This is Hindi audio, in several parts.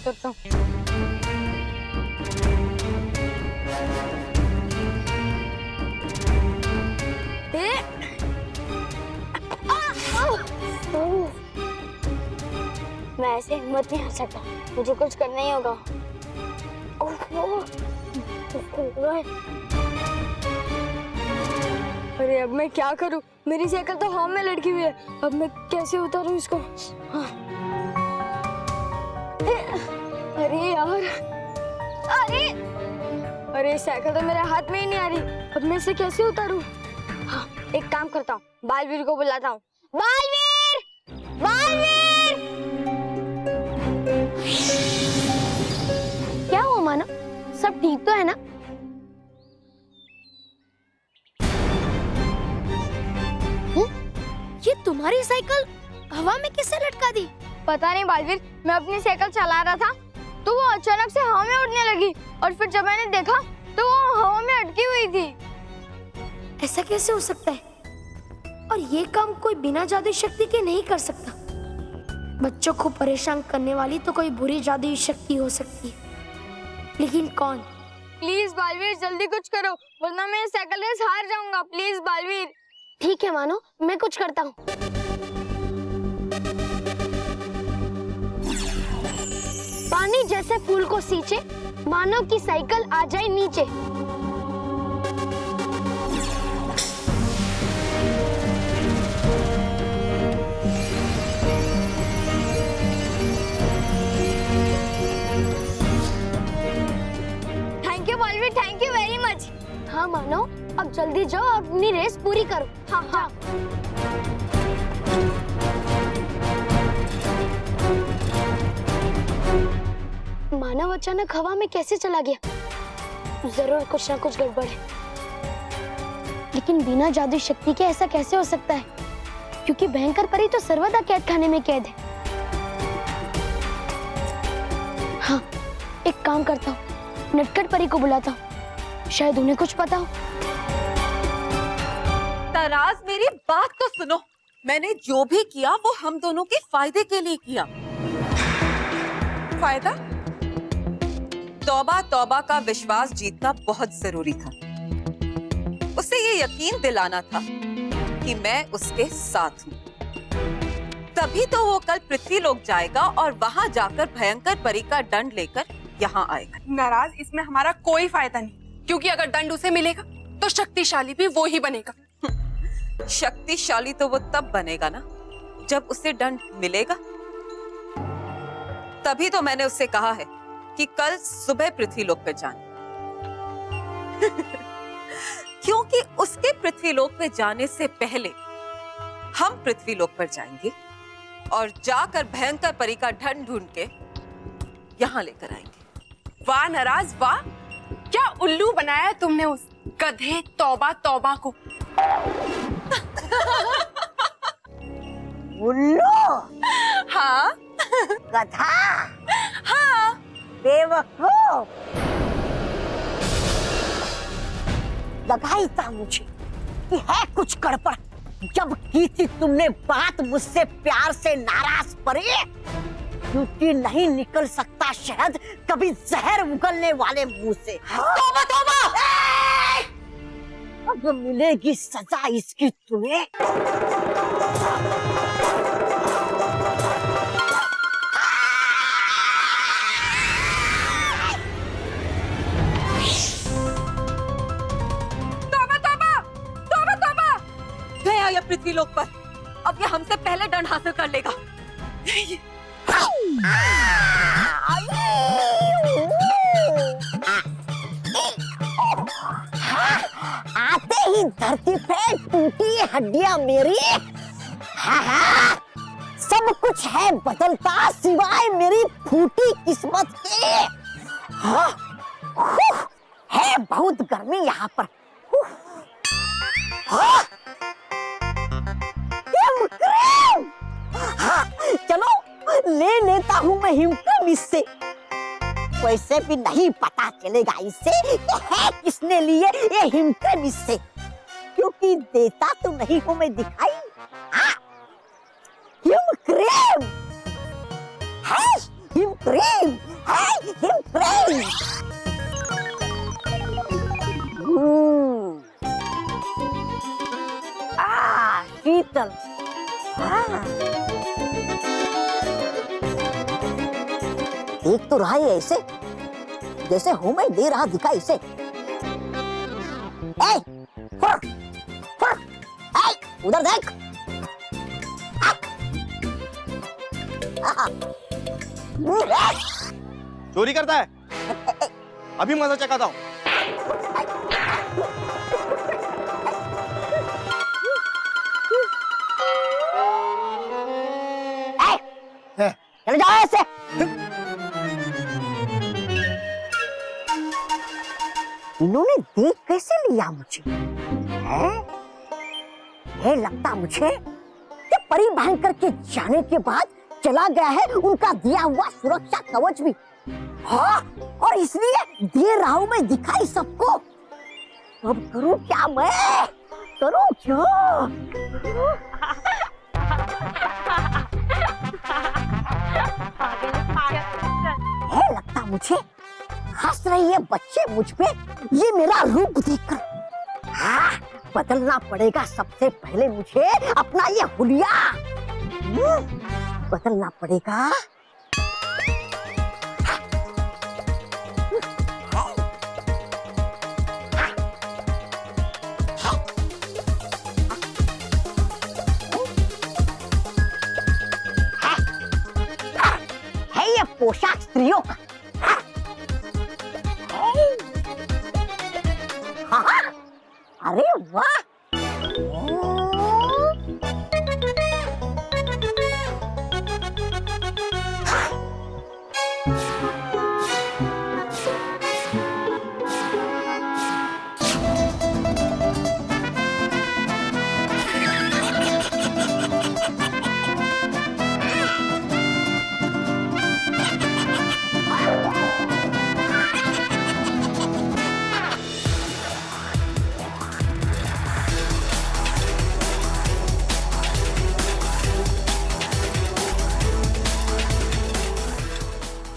करता हूँ। मैं ऐसे हिम्मत नहीं हार सकता, मुझे कुछ करना ही होगा। अरे अब मैं क्या करूं? मेरी साइकिल तो हवा में लटकी हुई है, अब मैं कैसे उतारूं इसको? हाँ। अरे यार, अरे साइकिल तो मेरे हाथ में ही नहीं आ रही, अब मैं इसे कैसे उतारूं? हाँ, एक काम करता हूँ, बालवीर को बुलाता हूँ। बालवीर! बालवीर! क्या हुआ मानो? सब ठीक तो है ना? ये तुम्हारी साइकिल हवा में किसने लटका दी? पता नहीं बालवीर, मैं अपनी साइकिल चला रहा था तो वो अचानक से हवा में उड़ने लगी और फिर जब मैंने देखा तो वो हवा में अटकी हुई थी। ऐसा कैसे हो सकता है? और ये काम कोई बिना जादुई शक्ति के नहीं कर सकता। बच्चों को परेशान करने वाली तो कोई बुरी जादुई शक्ति हो सकती है, लेकिन कौन? प्लीज बालवीर जल्दी कुछ करो, वरना मैं साइकिल रेस हार जाऊंगा। प्लीज बालवीर। ठीक है मानो, मैं कुछ करता हूँ। पानी जैसे फूल को सींचे, मानो की साइकिल आ जाए नीचे। Thank you Baalveer, thank you very much. हाँ मानो, अब जल्दी जाओ और अपनी रेस पूरी करो। हाँ हाँ। मानव अचानक हवा में कैसे चला गया? जरूर कुछ ना कुछ गड़बड़ है। लेकिन बिना जादुई शक्ति के ऐसा कैसे हो सकता है? क्योंकि भयंकर परी तो सर्वदा कैद खाने में कैद है। हाँ, एक काम करता हूँ, नटखट परी को बुलाता हूँ, शायद उन्हें कुछ पता हो। तराज, मेरी बात तो सुनो। मैंने जो भी किया वो हम दोनों के फायदे के लिए किया। फायदा? तौबा तौबा का विश्वास जीतना बहुत जरूरी था। उसे ये यकीन दिलाना था कि मैं उसके साथ हूँ। तभी तो वो कल पृथ्वीलोक जाएगा और वहां जाकर भयंकर परी का दंड लेकर यहाँ आएगा। नाराज, इसमें हमारा कोई फायदा नहीं, क्योंकि अगर दंड उसे मिलेगा तो शक्तिशाली भी वो ही बनेगा। शक्तिशाली तो वो तब बनेगा ना जब उसे दंड मिलेगा। तभी तो मैंने उससे कहा है कि कल सुबह पृथ्वीलोक पे जाना। क्योंकि उसके पृथ्वीलोक पे जाने से पहले हम पृथ्वीलोक पर जाएंगे और जाकर भयंकर परी का ढंढ ढूंढ के यहाँ लेकर आएंगे। वाह नाराज वाह, क्या उल्लू बनाया तुमने उस गधे तौबा तौबा को। उल्लू? हाँ गधा? हाँ। बेवकूफ! लगा ही था मुझे कि है कुछ गड़बड़। जब की थी तुमने बात मुझसे प्यार से नाराज परी, क्योंकि नहीं निकल सकता शहद कभी जहर उगलने वाले मुंह से। तौबा तौबा! अब मिलेगी सजा इसकी तुम्हें। गया या पृथ्वीलोक पर, अब ये हमसे पहले दंड हासिल कर लेगा। आते ही धरती पे टूटी हड्डियां मेरी। सब कुछ है बदलता सिवाय मेरी फूटी किस्मत के। है बहुत गर्मी यहाँ पर। चलो ले लेता हूँ मैं हिमक्रम इससे। वैसे भी नहीं पता चलेगा इससे कि है किसने लिए ये हिमक्रम इससे, क्योंकि देता तो नहीं हूँ मैं दिखाई। हिमक्रम है, हिम क्रीम, हाय हिम क्रीम। शीतल। देख तो रहा है ऐसे जैसे हूं मैं दे रहा दिखाई से। उधर देख। चोरी करता है, अभी मजा चखाता हूँ। चले जाओ ऐसे। इन्होंने देख कैसे लिया मुझे? है लगता मुझे कि परी भयंकर के जाने के बाद चला गया है उनका दिया हुआ सुरक्षा कवच भी। हाँ, और इसलिए दे रहा हूं मैं दिखाई सबको। अब करूं क्या मैं? करूं क्या? है लगता मुझे हंस रही है बच्चे मुझ पे ये मेरा रूप देखकर। हाँ, बदलना पड़ेगा सबसे पहले मुझे अपना ये हुलिया बदलना पड़ेगा। है ये पोशाक स्त्रियों का। हाँ, अरे वाह।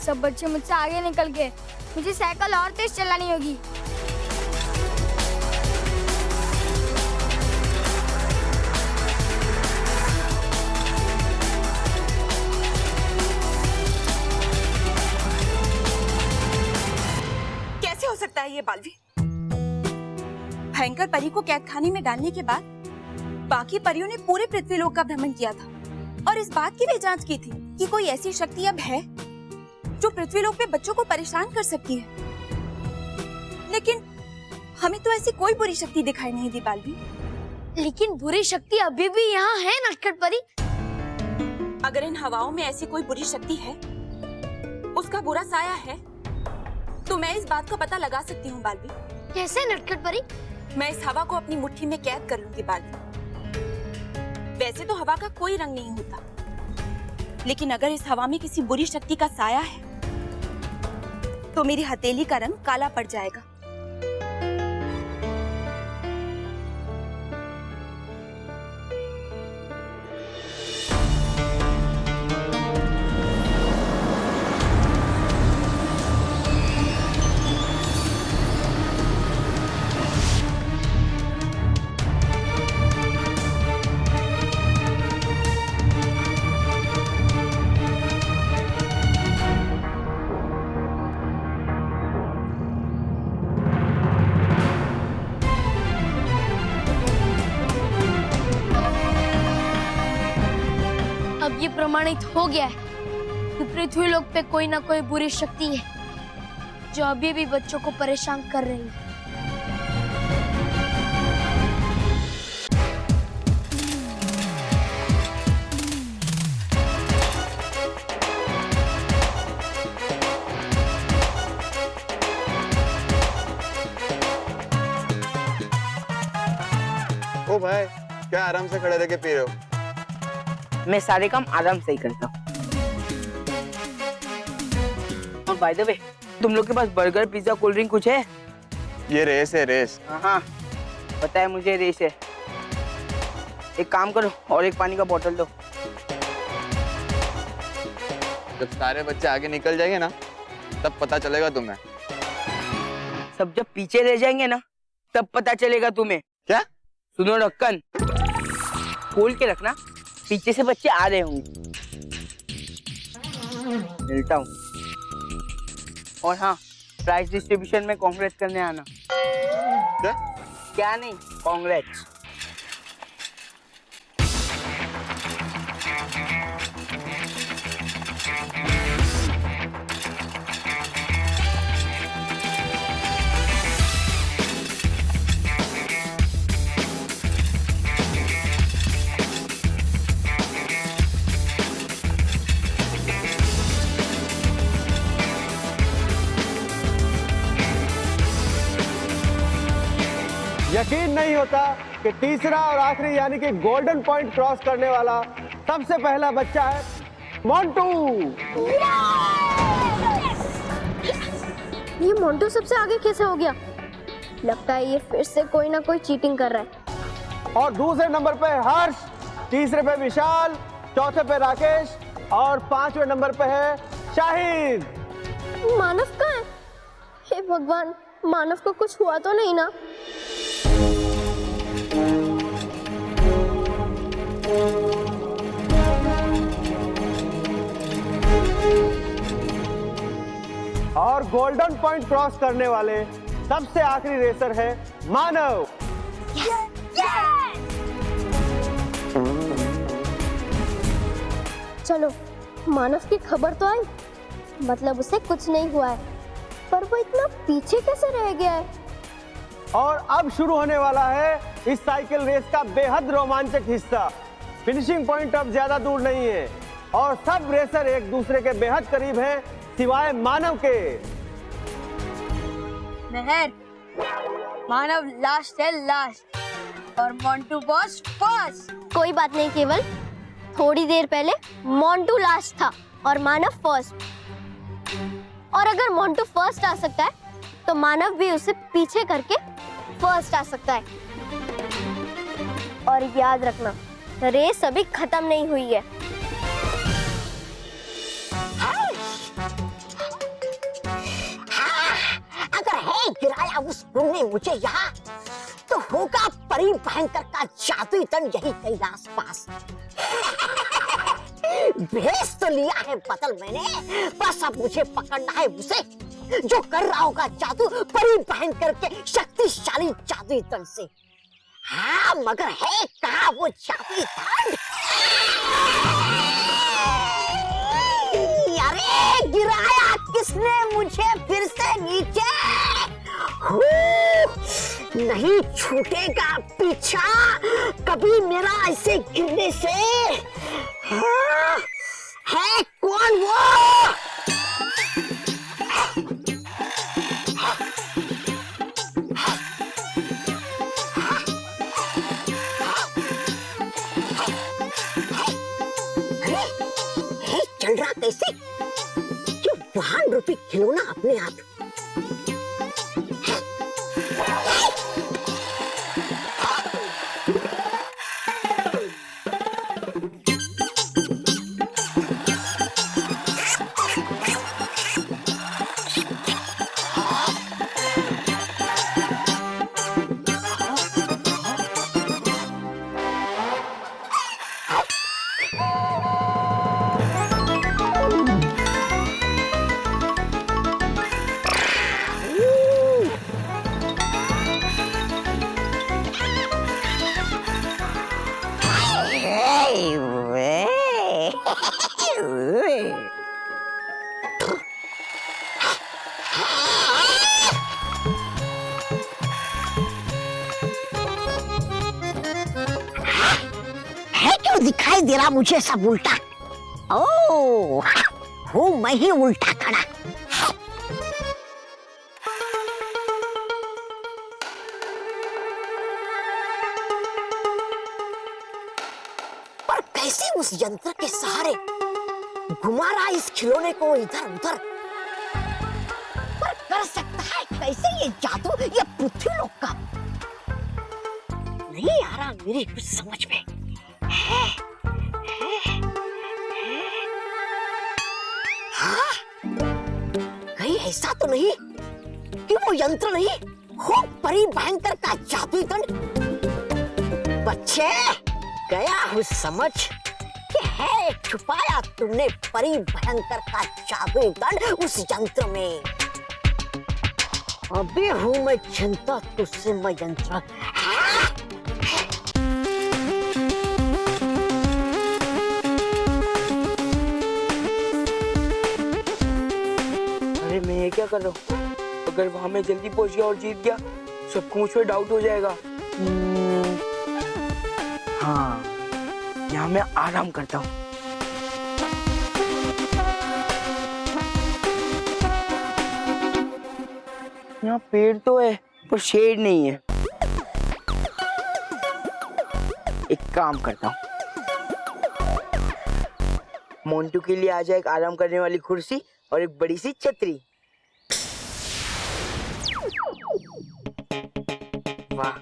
सब बच्चे मुझसे आगे निकल गए, मुझे साइकिल और तेज चलानी होगी। कैसे हो सकता है ये बालवीर? भयंकर परी को कैद खाने में डालने के बाद बाकी परियों ने पूरे पृथ्वीलोक का भ्रमण किया था और इस बात की भी जांच की थी कि कोई ऐसी शक्ति अब है जो पृथ्वीलोक पे बच्चों को परेशान कर सकती है। लेकिन हमें तो ऐसी कोई बुरी शक्ति दिखाई नहीं दी बालवीर। लेकिन बुरी शक्ति अभी भी यहाँ है नटखट परी। अगर इन हवाओं में ऐसी कोई बुरी शक्ति है, उसका बुरा साया है, तो मैं इस बात का पता लगा सकती हूँ बालवीर। कैसे नटखट परी? मैं इस हवा को अपनी मुट्ठी में कैद कर लूंगी बालवीर। वैसे तो हवा का कोई रंग नहीं होता, लेकिन अगर इस हवा में किसी बुरी शक्ति का साया है तो मेरी हथेली का रंग काला पड़ जाएगा। अब ये प्रमाणित हो गया है कि पृथ्वीलोक पे कोई ना कोई बुरी शक्ति है जो अभी भी बच्चों को परेशान कर रही है। ओ भाई, क्या आराम से खड़े रह के पी रहे हो? मैं सारे काम आराम से ही करता हूँ। और बाय द वे, तुम लोग के पास बर्गर, पिज्जा, कोल्ड ड्रिंक कुछ है? ये रेस है, रेस। हाँ, पता है मुझे रेस है। एक काम करो और एक पानी का बोतल दो। जब सारे बच्चे आगे निकल जाएंगे ना, तब पता चलेगा तुम्हें। सब जब पीछे रह जाएंगे ना, तब पता चलेगा तुम्हें। क्या? सुनो ढक्कन, खोल के रखना, पीछे से बच्चे आ रहे होंगे। मिलता हूँ। और हाँ, प्राइज डिस्ट्रीब्यूशन में कांग्रेस करने आना। क्या? क्या नहीं, कांग्रेस। यकीन नहीं होता कि तीसरा और आखिरी यानी कि गोल्डन पॉइंट क्रॉस करने वाला सबसे पहला बच्चा है मोंटू। ये मोंटू सबसे आगे कैसे हो गया? लगता है ये फिर से कोई ना कोई चीटिंग कर रहा है। और दूसरे नंबर पे हर्ष, तीसरे पे विशाल, चौथे पे राकेश और पांचवें नंबर पे है शाहिद। मानव कहाँ है? हे भगवान, मानव को कुछ हुआ तो नहीं ना? और गोल्डन पॉइंट क्रॉस करने वाले सबसे आखिरी रेसर है मानव। चलो, मानव की खबर तो आई, मतलब उसे कुछ नहीं हुआ है, पर वो इतना पीछे कैसे रह गया है? और अब शुरू होने वाला है इस साइकिल रेस का बेहद रोमांचक हिस्सा। फिनिशिंग पॉइंट अब ज्यादा दूर नहीं है और सब रेसर एक दूसरे के बेहद करीब हैं, सिवाय मानव के। मेहर, मानव लास्ट है, लास्ट, और मोंटू बॉस फर्स्ट। कोई बात नहीं, केवल थोड़ी देर पहले मोंटू लास्ट था और मानव फर्स्ट। और अगर मोंटू फर्स्ट आ सकता है तो मानव भी उसे पीछे करके फर्स्ट आ सकता है। और याद रखना, रेस अभी खत्म नहीं हुई है। अगर है गिराया उस गुरु ने मुझे यहाँ, तो होगा परी भयंकर का जादुई तन यही कैलाश पास। भेज तो लिया है बदल मैंने, बस अब मुझे पकड़ना है उसे जो कर रहा होगा जादू परी भयंकर के शक्तिशाली जादुई तन से। हाँ, मगर है कहाँ वो जादुई तन? अरे गिराया किसने मुझे फिर से नीचे? नहीं छूटेगा पीछा कभी मेरा ऐसे गिरने से। हाँ, है कौन वो? अरे चल रहा कैसे? क्यों वाहन रूपी खिलौना अपने आप। दिखाई दे रहा मुझे सब उल्टा। ओह, हूँ मैं ही उल्टा खड़ा। पर कैसे उस यंत्र के सहारे घुमा रहा इस खिलौने को इधर उधर? पर कर सकता है कैसे ये जादू, ये पृथ्वी लोक का? नहीं आ रहा मेरी कुछ समझ में। ऐसा तो नहीं कि वो यंत्र नहीं हो परी भयंकर का जादुई दंड। बच्चे गया हूँ समझ कि है छुपाया तुमने परी भयंकर का जादुई दंड उस यंत्र में। अभी हूँ मैं जनता तुझसे मैं यंत्र। अरे मैं ये क्या कर रहा हूँ? अगर वहां मैं जल्दी पहुंच गया और जीत गया, सबको मुझ पर डाउट हो जाएगा। हाँ, यहाँ मैं आराम करता हूँ। यहाँ पेड़ तो है पर शेड नहीं है। एक काम करता हूँ, मोंटू के लिए आ जाए एक आराम करने वाली कुर्सी और एक बड़ी सी छतरी। वाह।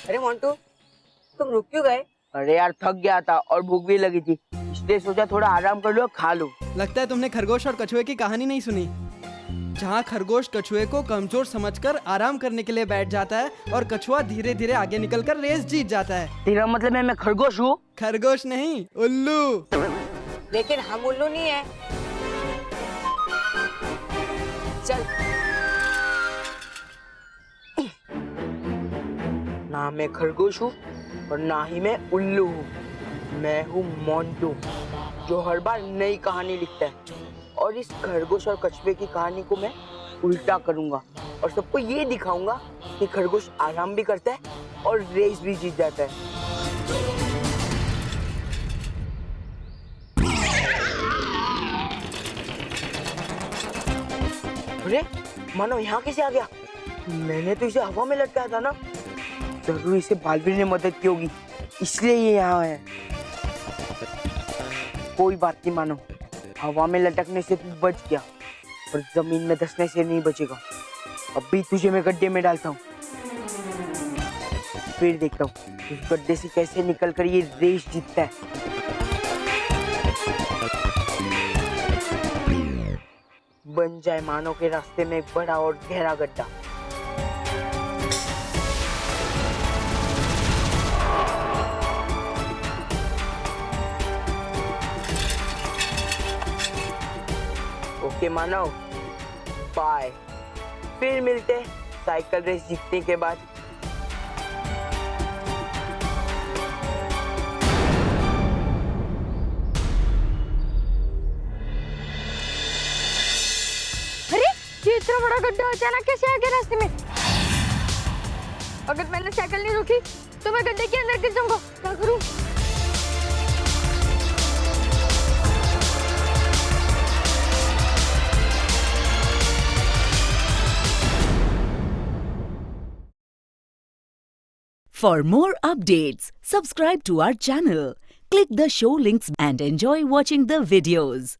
अरे मोंटू, तुम रुक क्यों गए? अरे यार थक गया था और भूख भी लगी थी, इसलिए सोचा थोड़ा आराम कर लो, खा लो। लगता है तुमने खरगोश और कछुए की कहानी नहीं सुनी, जहाँ खरगोश कछुए को कमजोर समझकर आराम करने के लिए बैठ जाता है और कछुआ धीरे धीरे आगे निकलकर रेस जीत जाता है। तेरा मतलब है मैं खरगोश हूँ? खरगोश नहीं, उल्लू। लेकिन हम उल्लू नहीं है। चल। ना मैं खरगोश हूँ और ना ही मैं उल्लू हूँ। मैं हूँ मोंटू, जो हर बार नई कहानी लिखता है, और इस खरगोश और कछुए की कहानी को मैं उल्टा करूंगा और सबको ये दिखाऊंगा कि खरगोश आराम भी करता है और रेस भी जीत जाता है। अरे मानो यहाँ कैसे आ गया? मैंने तो इसे हवा में लटकाया था ना। जरूर इसे बालवीर ने मदद की होगी, इसलिए ये यहाँ है। कोई बात नहीं मानो, हवा में लटकने से तू बच गया और जमीन में धंसने से नहीं बचेगा। अभी तुझे मैं गड्ढे में डालता हूँ, फिर देखता हूँ उस गड्ढे से कैसे निकलकर ये रेस जीतता है। बन जाए मानव के रास्ते में एक बड़ा और गहरा गड्ढा। ओके मानव, बाय। फिर मिलते हैं साइकिल रेस जीतने के बाद। अरे ये इतना बड़ा गड्ढा अचानक कैसे आ गया रास्ते में? अगर मैंने साइकिल नहीं रोकी तो मैं गड्ढे के अंदर गिर जाऊंगा। क्या करूं? For more updates, subscribe to our channel, click the show links and enjoy watching the videos.